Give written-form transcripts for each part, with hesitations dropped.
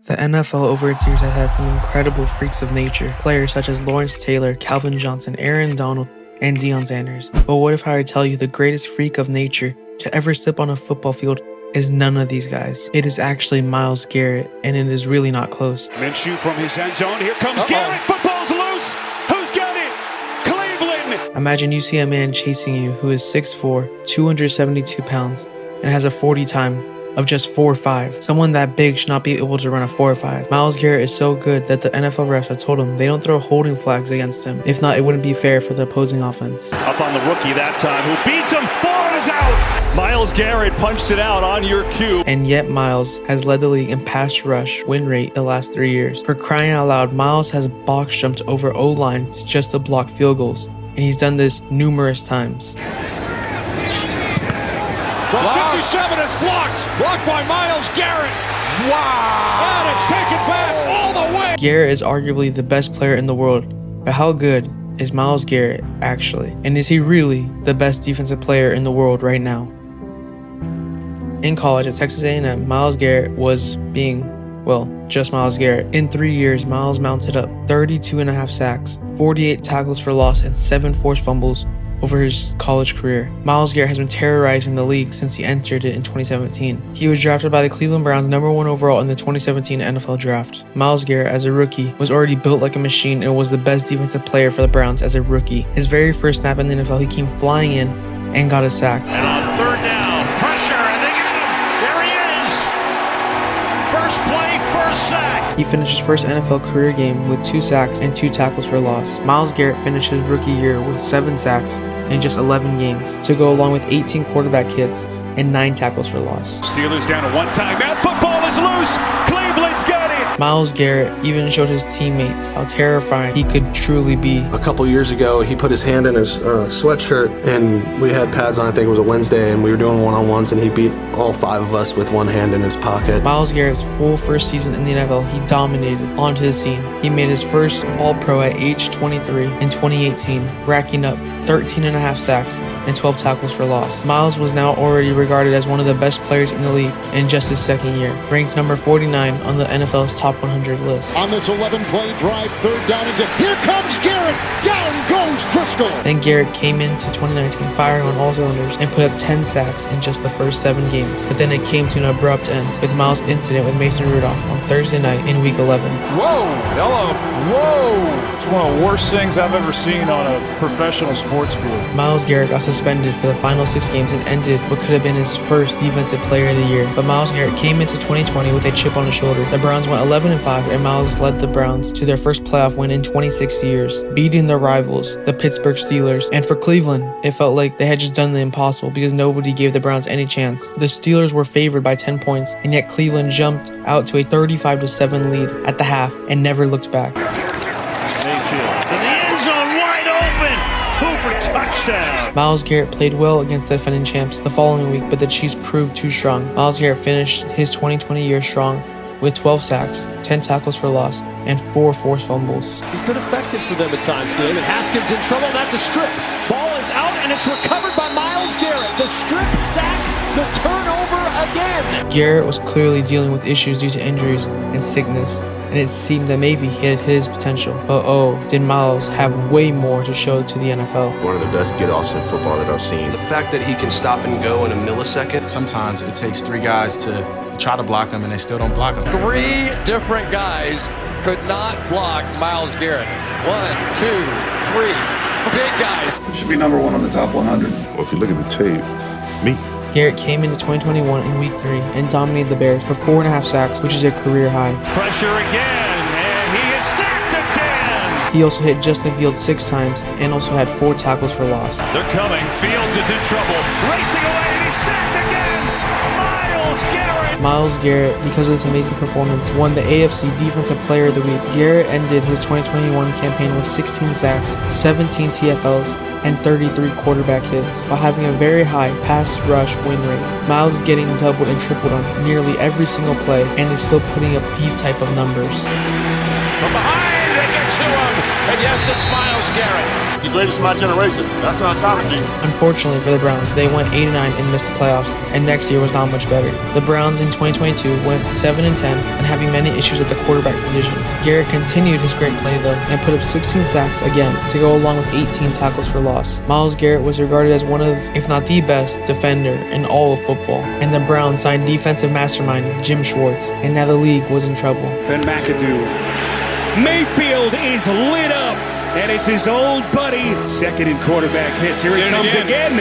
The NFL over its years has had some incredible freaks of nature, players such as Lawrence Taylor, Calvin Johnson, Aaron Donald, and Deion Sanders. But what if I were to tell you the greatest freak of nature to ever step on a football field is none of these guys? It is actually Myles Garrett, and it is really not close. Minshew from his end zone. Here comes Garrett. Football's loose. Who's got it? Cleveland. Imagine you see a man chasing you who is 6'4", 272 pounds, and has a 40 time of just 4.5. Someone that big should not be able to run a 4.5. Myles Garrett is so good that the NFL refs have told him they don't throw holding flags against him. If not, it wouldn't be fair for the opposing offense. Up on the rookie that time, who beats him. Ball is out. Myles Garrett punched it out on your cue. And yet Myles has led the league in pass rush win rate the last 3 years. For crying out loud, Myles has box jumped over O-lines just to block field goals, and he's done this numerous times. From 57, it's blocked by Myles Garrett. Wow! And it's taken back all the way. Garrett is arguably the best player in the world, but how good is Myles Garrett actually? And is he really the best defensive player in the world right now? In college at Texas A&M, Myles Garrett was just Myles Garrett. In 3 years, Myles mounted up 32.5 sacks, 48 tackles for loss, and 7 forced fumbles over his college career. Myles Garrett has been terrorizing the league since he entered it in 2017. He was drafted by the Cleveland Browns #1 overall in the 2017 NFL Draft. Myles Garrett, as a rookie, was already built like a machine and was the best defensive player for the Browns as a rookie. His very first snap in the NFL, he came flying in and got a sack. And on third down, pressure, and they get him. There he is. First play, first sack. He finished his first NFL career game with 2 sacks and 2 tackles for loss. Myles Garrett finished his rookie year with 7 sacks in just 11 games, to go along with 18 quarterback hits and 9 tackles for loss. Steelers down to 1 timeout. Football is loose. Cleveland's got it. Myles Garrett even showed his teammates how terrifying he could truly be. A couple years ago, he put his hand in his sweatshirt, and we had pads on. I think it was a Wednesday, and we were doing one-on-ones, and he beat all 5 of us with one hand in his pocket. Myles Garrett's full first season in the NFL, he dominated onto the scene. He made his first All-Pro at age 23 in 2018, racking up 13.5 sacks and 12 tackles for loss. Myles was now already regarded as one of the best players in the league in just his second year, ranked number 49 on the NFL's top 100 list. On this 11-play drive, third down and here comes Garrett. Down goes Driscoll. Then Garrett came into 2019 firing on all cylinders and put up 10 sacks in just the first 7 games. But then it came to an abrupt end with Myles' incident with Mason Rudolph on Thursday night in Week 11. Whoa! Hello! Whoa! It's one of the worst things I've ever seen on a professional sports field. Myles Garrett got suspended for the final 6 games and ended what could have been his first defensive player of the year. But Myles Garrett came into 2020 with a chip on his shoulder. The Browns went 11-5, and Myles led the Browns to their first playoff win in 26 years, beating their rivals, the Pittsburgh Steelers. And for Cleveland, it felt like they had just done the impossible because nobody gave the Browns any chance. The Steelers were favored by 10 points, and yet Cleveland jumped out to a 35-7 lead at the half and never looked back. Mayfield in the end zone, wide open. Hooper touchdown. Myles Garrett played well against the defending champs the following week, but the Chiefs proved too strong. Myles Garrett finished his 2020 year strong with 12 sacks, 10 tackles for loss, and 4 forced fumbles. He's been effective for them at times, Dave. And Haskins in trouble. That's a strip. Ball is out, and it's recovered by Myles Garrett. The strip sack, the turnover again. Garrett was clearly dealing with issues due to injuries and sickness, and it seemed that maybe he had hit his potential. But did Myles have way more to show to the NFL. One of the best get-offs in football that I've seen. The fact that he can stop and go in a millisecond. Sometimes it takes 3 guys to try to block him, and they still don't block him. 3 different guys could not block Myles Garrett. 1, 2, 3 big guys. Should be number 1 on the top 100. Well, if you look at the tape, me. Garrett came into 2021 in Week 3 and dominated the Bears for 4.5 sacks, which is a career high. Pressure again, and he is sacked again. He also hit Justin Fields 6 times and also had 4 tackles for loss. They're coming. Fields is in trouble. Racing away, and he's sacked again. Myles Garrett. Myles Garrett, because of this amazing performance, won the AFC Defensive Player of the Week. Garrett ended his 2021 campaign with 16 sacks, 17 TFLs, and 33 quarterback hits, while having a very high pass rush win rate. Myles is getting doubled and tripled on nearly every single play and is still putting up these type of numbers. From behind, they get to him. And yes, it's Myles Garrett. The greatest of my generation. That's our time. Unfortunately for the Browns, they went 8-9 and missed the playoffs, and next year was not much better. The Browns in 2022 went 7-10 and having many issues at the quarterback position. Garrett continued his great play though and put up 16 sacks again to go along with 18 tackles for loss. Myles Garrett was regarded as one of, if not the best, defender in all of football, and the Browns signed defensive mastermind Jim Schwartz, and now the league was in trouble. Ben McAdoo. Mayfield is lit up, and it's his old buddy. Second in quarterback hits. Here he comes again.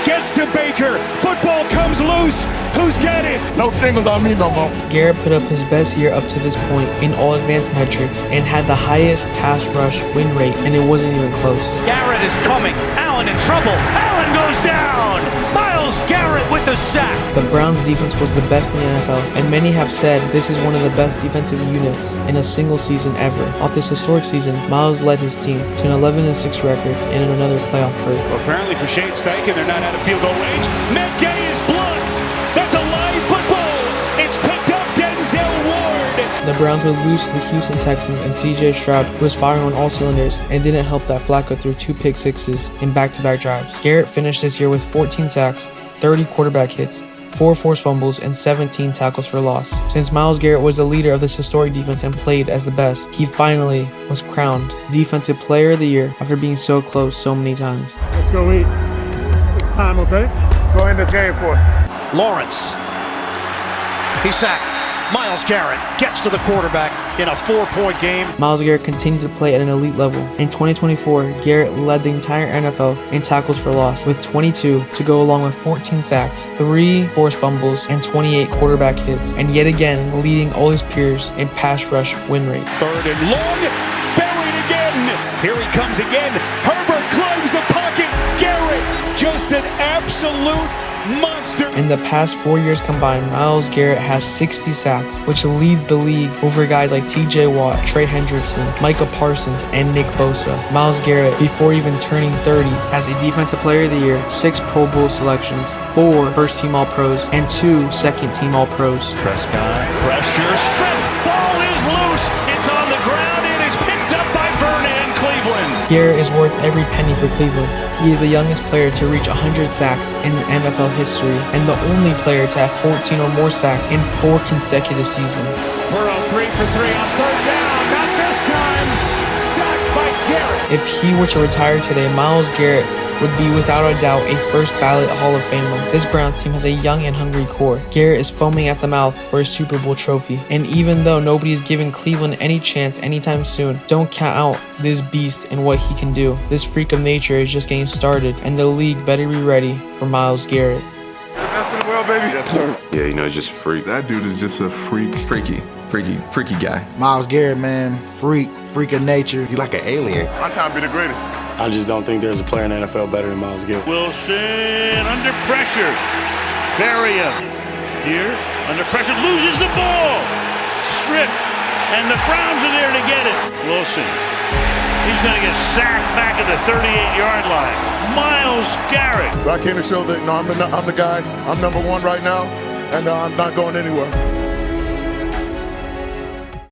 Gets to Baker. Football comes loose. Who's got it? No singles on me no more. Garrett put up his best year up to this point in all advanced metrics and had the highest pass rush win rate, and it wasn't even close. Garrett is coming. Allen in trouble. Allen goes down. Myles Garrett with the sack. The Browns' defense was the best in the NFL, and many have said this is one of the best defensive units in a single season ever. Off this historic season, Myles led his team to an 11-6 record and in another playoff berth. Well, apparently for Shane Steichen, they're not out of field goal range. Metcalf is blocked. That's a live football. It's picked up Denzel Ward. The Browns would lose to the Houston Texans, and C.J. Stroud was firing on all cylinders, and didn't help that Flacco threw 2 pick sixes in back-to-back drives. Garrett finished this year with 14 sacks, 30 quarterback hits, 4 forced fumbles, and 17 tackles for loss. Since Myles Garrett was the leader of this historic defense and played as the best, he finally was crowned Defensive Player of the Year after being so close so many times. Let's go eat. It's time, okay? Go end this game for us. Lawrence. He's sacked. Myles Garrett gets to the quarterback in a 4-point game. Myles Garrett continues to play at an elite level. In 2024, Garrett led the entire NFL in tackles for loss with 22 to go along with 14 sacks, 3 forced fumbles, and 28 quarterback hits, and yet again leading all his peers in pass rush win rate. Third and long. Buried again. Here he comes again. Herbert climbs the pocket. Garrett, just an absolute monster. In the past 4 years combined, Myles Garrett has 60 sacks, which leads the league over guys like T.J. Watt, Trey Hendrickson, Micah Parsons, and Nick Bosa. Myles Garrett, before even turning 30, has a Defensive Player of the Year, 6 Pro Bowl selections, 4 first-team All-Pros, and 2 second-team All-Pros. Prescott, pressure, stripped, ball is loose. It's on the ground. It is picked up by Vernon, Cleveland. Garrett is worth every penny for Cleveland. He is the youngest player to reach 100 sacks in NFL history and the only player to have 14 or more sacks in 4 consecutive seasons. Burrow 3 for 3 on third down. Not this time. Sacked by Garrett. If he were to retire today, Myles Garrett would be without a doubt a first ballot Hall of Famer. This Browns team has a young and hungry core. Garrett is foaming at the mouth for a Super Bowl trophy. And even though nobody is giving Cleveland any chance anytime soon, don't count out this beast and what he can do. This freak of nature is just getting started, and the league better be ready for Myles Garrett. Best in the world, baby. Yes, sir. Yeah, you know, he's just a freak. That dude is just a freak. Freaky guy. Myles Garrett, man, freak of nature. He's like an alien. My time to be the greatest. I just don't think there's a player in the NFL better than Myles Garrett. Wilson under pressure. Bury him. Here, under pressure, loses the ball. Stripped. And the Browns are there to get it. Wilson. He's going to get sacked back at the 38-yard line. Myles Garrett. But I came to show that, I'm the guy. I'm number one right now, and I'm not going anywhere.